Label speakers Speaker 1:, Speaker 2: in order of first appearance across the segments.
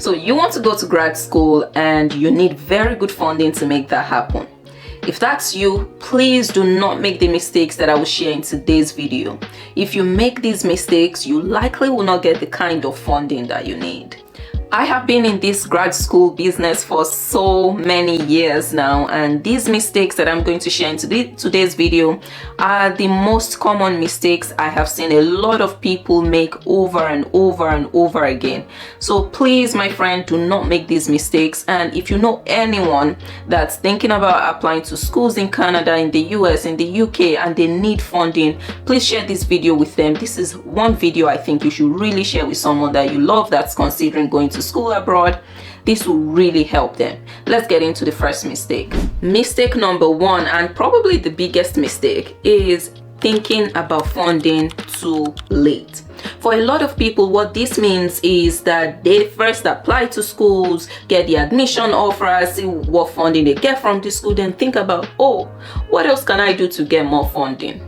Speaker 1: So you want to go to grad school and you need very good funding to make that happen. If that's you, please do not make the mistakes that I will share in today's video. If you make these mistakes, you likely will not get the kind of funding that you need. I have been in this grad school business for so many years now, and these mistakes that I'm going to share in today's video are the most common mistakes I have seen a lot of people make over and over and over again. So please, my friend, do not make these mistakes. And if you know anyone that's thinking about applying to schools in Canada, in the US, in the UK, and they need funding, please share this video with them. This is one video I think you should really share with someone that you love that's considering going to school abroad. This will really help them. Let's get into the first mistake. Mistake number one, and probably the biggest mistake, is thinking about funding too late. For a lot of people, what this means is that they first apply to schools, get the admission offers, see what funding they get from the school, then think about, oh, what else can I do to get more funding?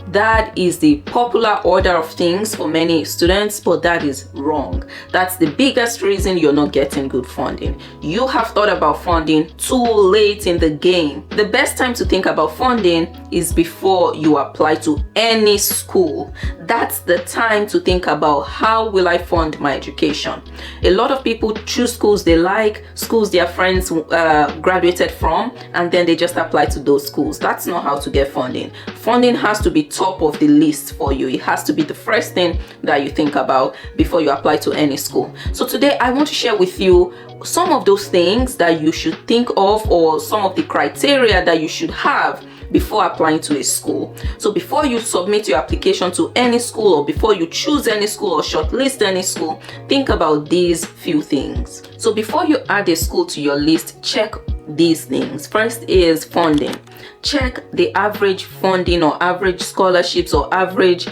Speaker 1: That is the popular order of things for many students, but that is wrong. That's the biggest reason you're not getting good funding. You have thought about funding too late in the game. The best time to think about funding is before you apply to any school. That's the time to think about, how will I fund my education? A lot of people choose schools they like, schools their friends graduated from, and then they just apply to those schools. That's not how to get funding. Funding has to be top of the list for you. It has to be the first thing that you think about before you apply to any school. So today I want to share with you some of those things that you should think of, or some of the criteria that you should have before applying to a school. So before you submit your application to any school, or before you choose any school or shortlist any school, think about these few things. So before you add a school to your list, check these things. First is funding. Check the average funding or average scholarships or average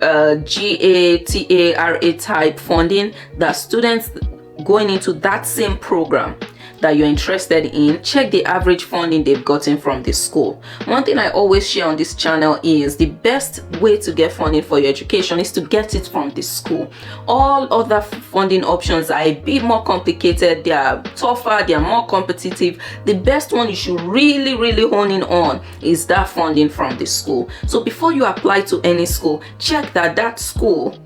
Speaker 1: GA, TA, RA type funding that students going into that same program that you're interested in. Check the average funding they've gotten from the school. One thing I always share on this channel is the best way to get funding for your education is to get it from the school. All other funding options are a bit more complicated, they are tougher, they are more competitive. The best one you should really hone in on is that funding from the school. So before you apply to any school, check that that school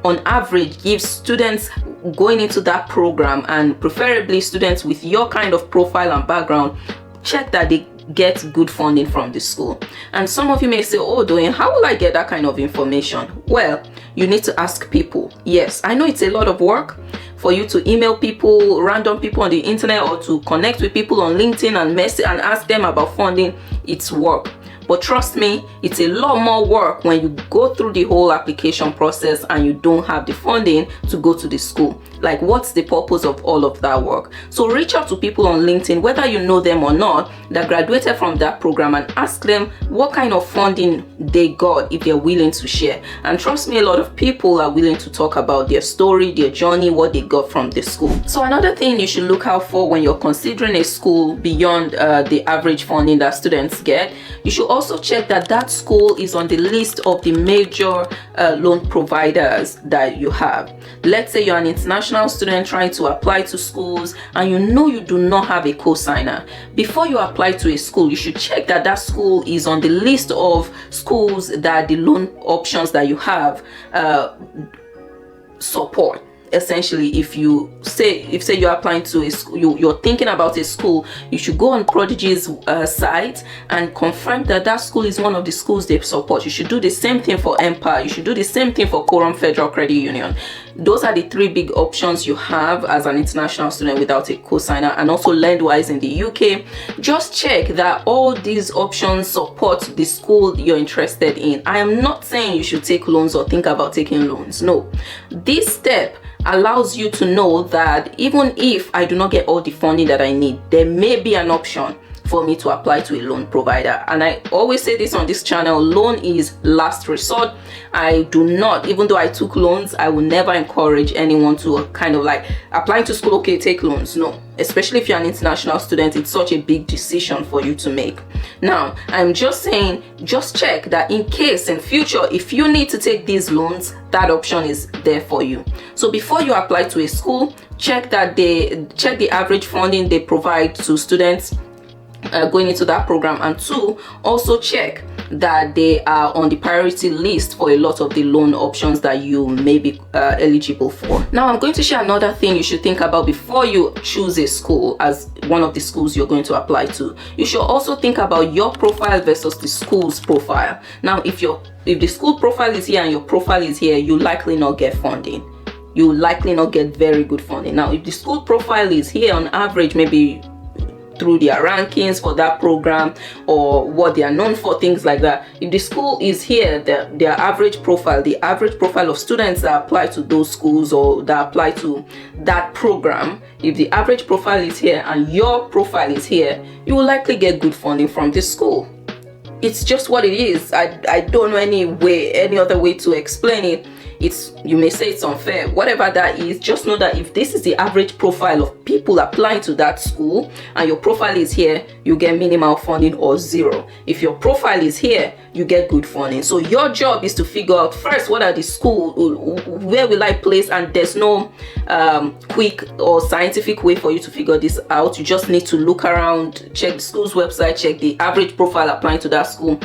Speaker 1: on average gives students going into that program, and preferably students with your kind of profile and background, check that they get good funding from the school. And some of you may say, oh Doyin, how will I get that kind of information? Well, you need to ask people. Yes, I know it's a lot of work for you to email people, random people on the internet, or to connect with people on LinkedIn and message and ask them about funding. It's work. But trust me, it's a lot more work when you go through the whole application process and you don't have the funding to go to the school. Like, what's the purpose of all of that work? So reach out to people on LinkedIn, whether you know them or not, that graduated from that program, and ask them what kind of funding they got, if they're willing to share. And trust me, a lot of people are willing to talk about their story, their journey, what they got from the school. So another thing you should look out for when you're considering a school beyond the average funding that students get, you should also check that that school is on the list of the major loan providers that you have. Let's say you're an international student trying to apply to schools and you know you do not have a co-signer. Before you apply to a school, you should check that that school is on the list of schools that the loan options that you have support. Essentially, if say you're applying to a school, you're thinking about a school, you should go on Prodigy's site and confirm that that school is one of the schools they support. You should do the same thing for Mpower. You should do the same thing for Quorum Federal Credit Union. Those are the three big options you have as an international student without a co-signer, and also Lendwise in the UK. Just check that all these options support the school you're interested in. I am not saying you should take loans or think about taking loans. No, this step allows you to know that even if I do not get all the funding that I need, there may be an option for me to apply to a loan provider. And I always say this on this channel, loan is last resort. I do not, even though I took loans, I will never encourage anyone to kind of like applying to school, okay, take loans. No, especially if you're an international student, it's such a big decision for you to make. Now, I'm just saying, just check that in case in future, if you need to take these loans, that option is there for you. So before you apply to a school, check the average funding they provide to students going into that program, and two, also check that they are on the priority list for a lot of the loan options that you may be eligible for. Now, I'm going to share another thing you should think about before you choose a school as one of the schools you're going to apply to. You should also think about your profile versus the school's profile. Now, if the school profile is here and your profile is here, you likely not get funding. You likely not get very good funding. Now, if the school profile is here on average, maybe through their rankings for that program or what they are known for, things like that. If the school is here, their average profile, the average profile of students that apply to those schools or that apply to that program, if the average profile is here and your profile is here, you will likely get good funding from this school. It's just what it is. I don't know any other way to explain it. You may say it's unfair, whatever that is. Just know that if this is the average profile of people applying to that school and your profile is here, you get minimal funding or zero. If your profile is here, you get good funding. So your job is to figure out first, what are the schools, where will I place, and there's no quick or scientific way for you to figure this out. You just need to look around, check the school's website, check the average profile applying to that school.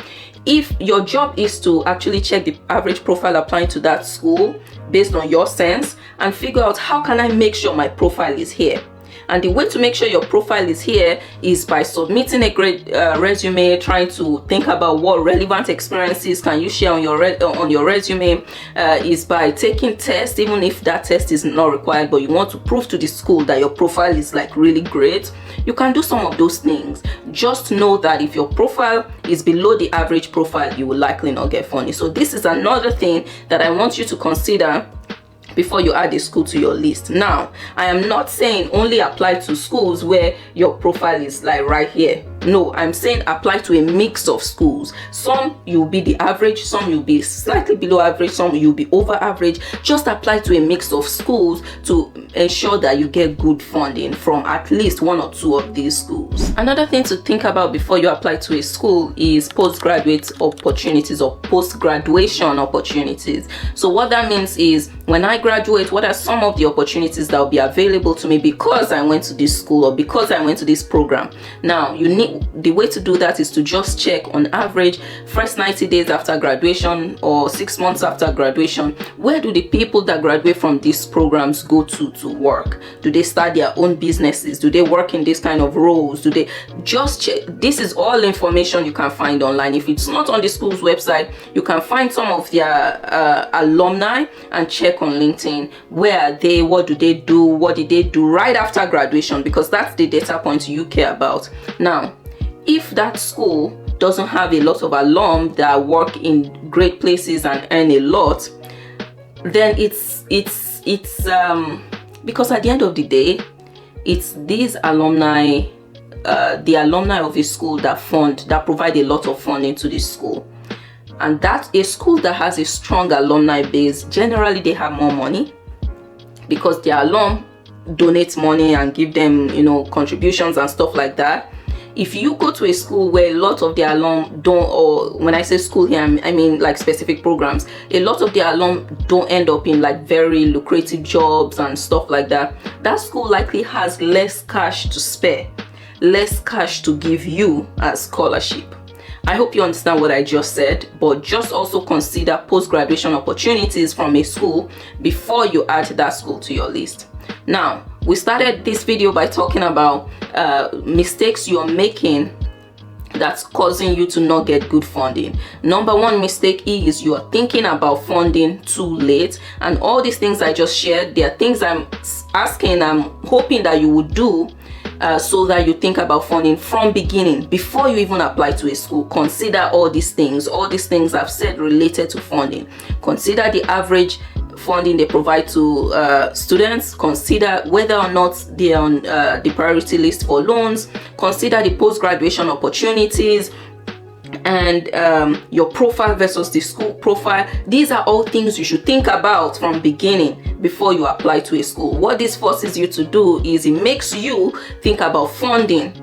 Speaker 1: If your job is to actually check the average profile applying to that school based on your sense and figure out, how can I make sure my profile is here? And the way to make sure your profile is here is by submitting a great resume, trying to think about what relevant experiences can you share on your resume, is by taking tests, even if that test is not required, but you want to prove to the school that your profile is like really great. You can do some of those things. Just know that if your profile is below the average profile, you will likely not get funding. So this is another thing that I want you to consider before you add a school to your list. Now, I am not saying only apply to schools where your profile is like right here. No, I'm saying apply to a mix of schools. Some you'll be the average, some you'll be slightly below average, some you'll be over average. Just apply to a mix of schools to ensure that you get good funding from at least one or two of these schools. Another thing to think about before you apply to a school is postgraduate opportunities or post-graduation opportunities. So what that means is, when I graduate, what are some of the opportunities that will be available to me because I went to this school or because I went to this program? Now, the way to do that is to just check on average first 90 days after graduation or 6 months after graduation, where do the people that graduate from these programs go to work? Do they start their own businesses? Do they work in this kind of roles? Do they just check? This is all information you can find online. If it's not on the school's website, you can find some of their alumni and check on LinkedIn. Where are they? What do they do? What did they do right after graduation? Because that's the data point you care about. Now, if that school doesn't have a lot of alum that work in great places and earn a lot, then it's because at the end of the day, it's these alumni, the alumni of a school that provide a lot of funding to the school. And that a school that has a strong alumni base, generally they have more money because their alum donate money and give them, contributions and stuff like that. If you go to a school where a lot of their alum don't, or when I say school here, I mean like specific programs, a lot of their alum don't end up in like very lucrative jobs and stuff like that, that school likely has less cash to spare, less cash to give you as scholarship. I hope you understand what I just said, but just also consider post-graduation opportunities from a school before you add that school to your list. Now, we started this video by talking about mistakes you're making that's causing you to not get good funding. Number one mistake is you are thinking about funding too late, and all these things I just shared, they are things I'm hoping that you would do so that you think about funding from beginning before you even apply to a school. Consider all these things I've said related to funding. Consider the average funding they provide to students, consider whether or not they're on the priority list for loans, consider the post-graduation opportunities, and your profile versus the school profile. These are all things you should think about from beginning before you apply to a school. What this forces you to do is it makes you think about funding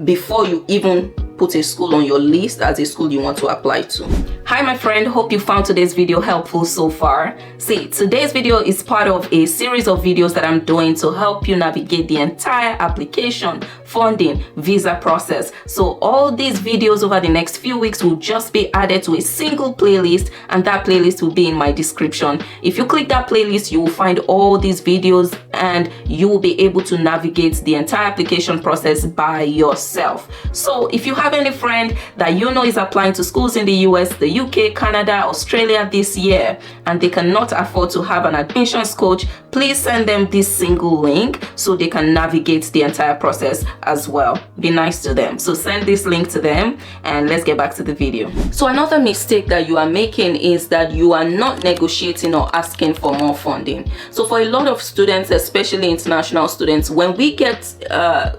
Speaker 1: before you even put a school on your list as a school you want to apply to. Hi my friend, hope you found today's video helpful so far. See, today's video is part of a series of videos that I'm doing to help you navigate the entire application, funding, visa process. So all these videos over the next few weeks will just be added to a single playlist, and that playlist will be in my description. If you click that playlist, you will find all these videos and you will be able to navigate the entire application process by yourself. So if you have any friend that you know is applying to schools in the US, the UK, Canada, Australia this year, and they cannot afford to have an admissions coach, please send them this single link so they can navigate the entire process as well. Be nice to them. So send this link to them and let's get back to the video. So another mistake that you are making is that you are not negotiating or asking for more funding. So for a lot of students, especially international students, when we get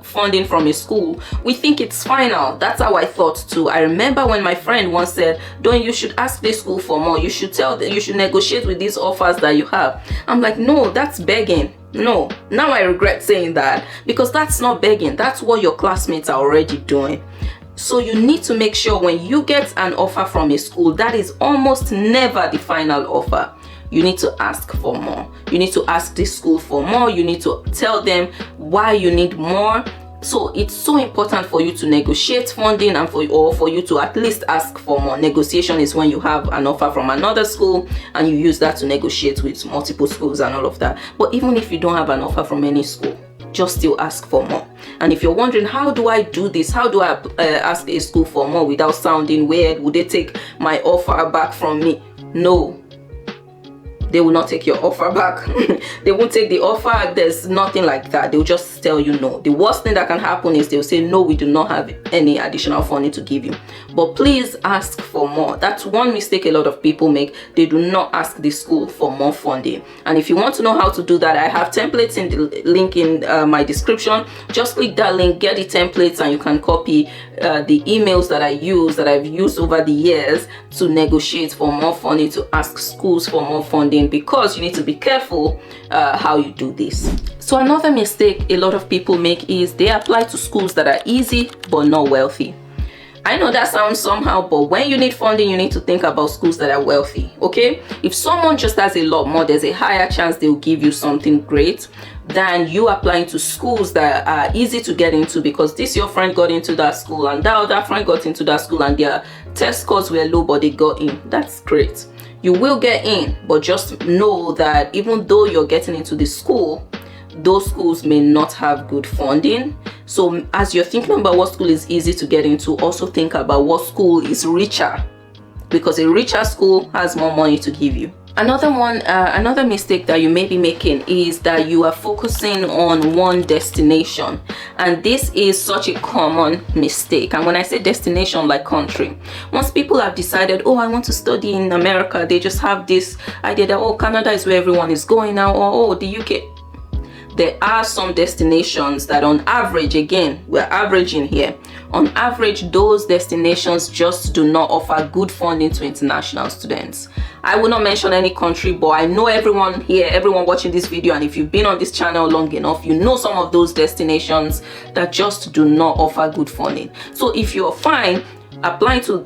Speaker 1: funding from a school, we think it's final. That's how I thought too. I remember when my friend once said, you should ask this school for more. You should tell them, you should negotiate with these offers that you have. I'm like, no, that's begging. No, now I regret saying that, because that's not begging. That's what your classmates are already doing. So you need to make sure when you get an offer from a school, that is almost never the final offer. You need to ask for more. You need to ask this school for more. You need to tell them why you need more. So it's so important for you to negotiate funding and for you to at least ask for more. Negotiation is when you have an offer from another school and you use that to negotiate with multiple schools and all of that. But even if you don't have an offer from any school, just still ask for more. And if you're wondering, how do I do this? How do I ask a school for more without sounding weird? Would they take my offer back from me? No. They will not take your offer back. They won't take the offer. There's nothing like that. They'll just tell you no. The worst thing that can happen is they'll say, no, we do not have any additional funding to give you. But please ask for more. That's one mistake a lot of people make. They do not ask the school for more funding. And if you want to know how to do that, I have templates in the link in my description. Just click that link, get the templates, and you can copy the emails that I've used over the years to negotiate for more funding, to ask schools for more funding, because you need to be careful how you do this. So another mistake a lot of people make is they apply to schools that are easy but not wealthy. I know that sounds somehow, but when you need funding, you need to think about schools that are wealthy, okay? If someone just has a lot more, there's a higher chance they'll give you something great than you applying to schools that are easy to get into, because this your friend got into that school and that other friend got into that school and their test scores were low but they got in. That's great. You will get in, but just know that even though you're getting into the school, those schools may not have good funding. So as you're thinking about what school is easy to get into, also think about what school is richer, because a richer school has more money to give you. Another mistake that you may be making is that you are focusing on one destination, and this is such a common mistake. And when I say destination, like country, once people have decided, oh, I want to study in America, they just have this idea that, oh, Canada is where everyone is going now, or oh, the UK. There are some destinations that on average, again, we're averaging here, on average, those destinations just do not offer good funding to international students. I will not mention any country, but I know everyone here, everyone watching this video, and if you've been on this channel long enough, you know some of those destinations that just do not offer good funding. So if you're fine applying to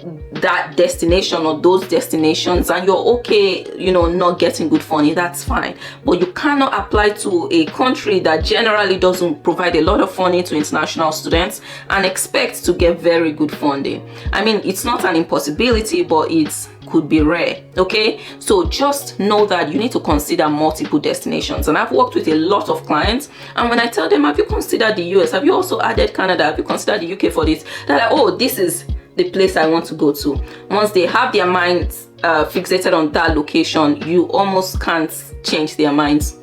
Speaker 1: that destination or those destinations and you're okay, not getting good funding, that's fine. But you cannot apply to a country that generally doesn't provide a lot of funding to international students and expect to get very good funding. I mean, it's not an impossibility, but it could be rare, okay? So just know that you need to consider multiple destinations. And I've worked with a lot of clients, and when I tell them, have you considered the US? Have you also added Canada? Have you considered the UK for this? They're like, oh, this is the place I want to go to. Once they have their minds fixated on that location, you almost can't change their minds.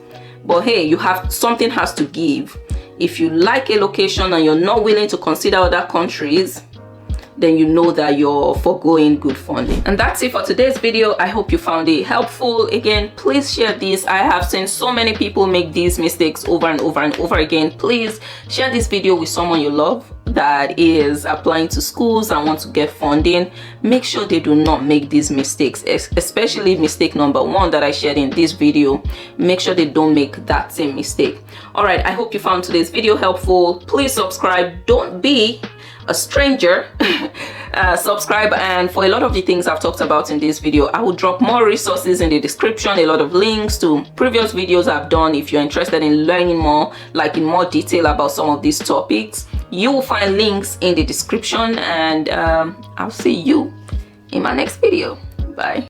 Speaker 1: But hey, something has to give. If you like a location and you're not willing to consider other countries, then you know that you're foregoing good funding. And that's it for today's video. I hope you found it helpful. Again, please share this. I have seen so many people make these mistakes over and over and over again. Please share this video with someone you love that is applying to schools and want to get funding. Make sure they do not make these mistakes, especially mistake number 1 that I shared in this video. Make sure they don't make that same mistake. All right, I hope you found today's video helpful. Please subscribe. Don't be a stranger. Subscribe, and for a lot of the things I've talked about in this video, I will drop more resources in the description, a lot of links to previous videos I've done. If you're interested in learning more, like in more detail about some of these topics, you will find links in the description, and I'll see you in my next video. Bye.